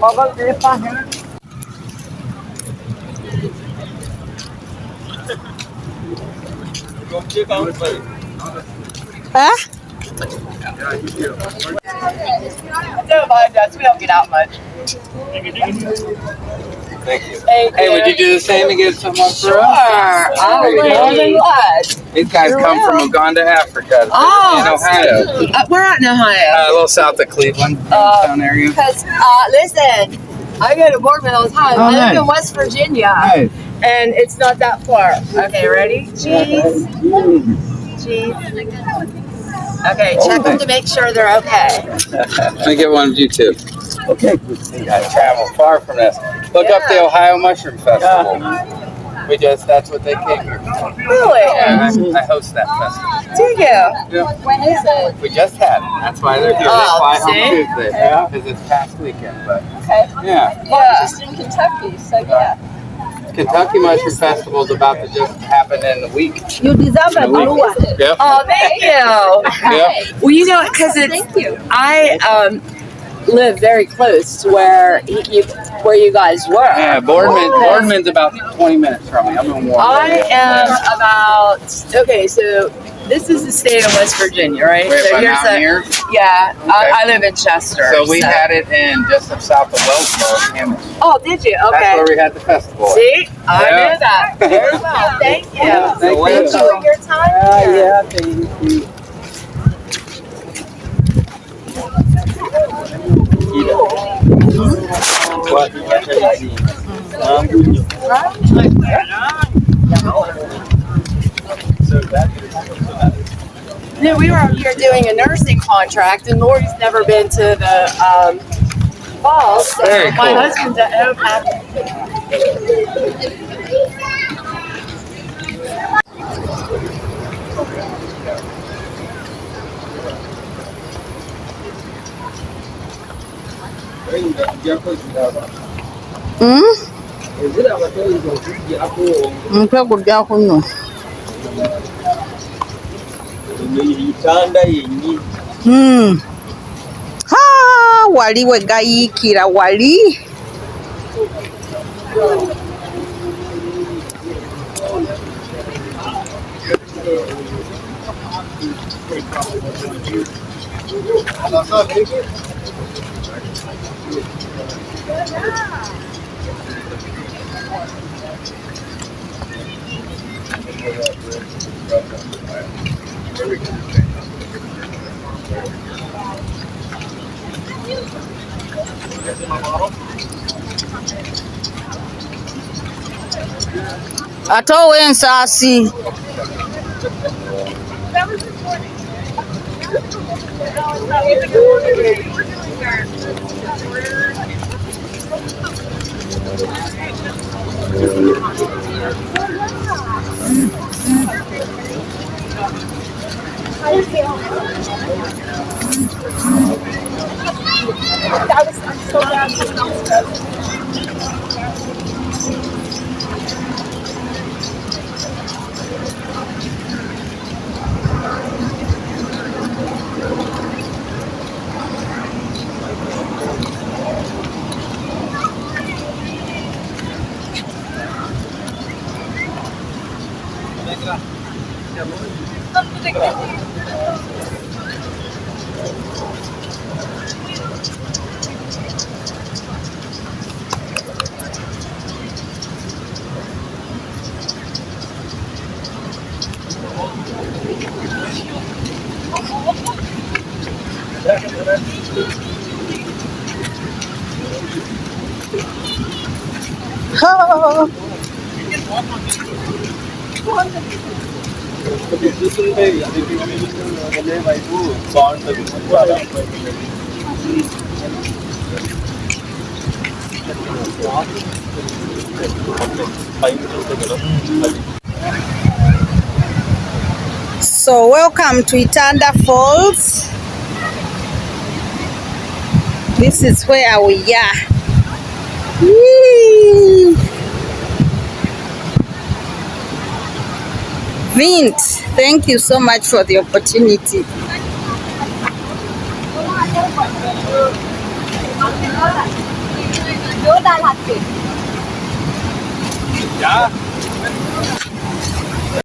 có cái pha nữa. Hả? We don't get out much. Thank you. Hey, would you do the same and get some more for us? Sure. I'm more than glad. These guys come from Uganda, Africa. Oh, in Ohio. We're out in Ohio. A little south of Cleveland, town area. Because, listen, I go to Boardman all the time. I live in West Virginia. Nice. And it's not that far. Okay, ready? Cheese. Cheese. Okay, check them to make sure they're okay. Let me get one of you two. Okay. You guys travel far from this. Look up the Ohio Mushroom Festival. That's what they came here for. Really? Yeah, I host that festival. Do you? Yeah. When is it? We just had it. That's why they're here. They fly home Tuesday. Yeah. Because it's past weekend. But okay. Yeah. Well, just in Kentucky, so yeah. Kentucky Mushroom Festival is about to just happen in a week. You deserve a blue one. Yep. Oh, thank you. Yep. Well, you know, because Thank you. I live very close to where you guys were. Yeah, Boardman's about 20 minutes from me. I'm in Warren. I am about, okay, so this is the state of West Virginia, right? Wait, so by Mountaineer? Yeah, Okay. I live in Chester. So we had it in just south of Baltimore. Oh, did you? Okay. That's where we had the festival. See? I Yeah. knew that. Very well. Thank you. Yeah, thank you. Enjoy your time. Yeah, thank you. What? Yeah, we were out here doing a nursing contract, and Lori's never been to the falls. So Very my cool. husband's at home. Mpe kujja kuno. Ha, wali we gayiikira wali. Ate ow'ensaasi. Ha. So welcome to Niagara Falls. This is where we are. Whee! Vint, thank you so much for the opportunity. Yeah?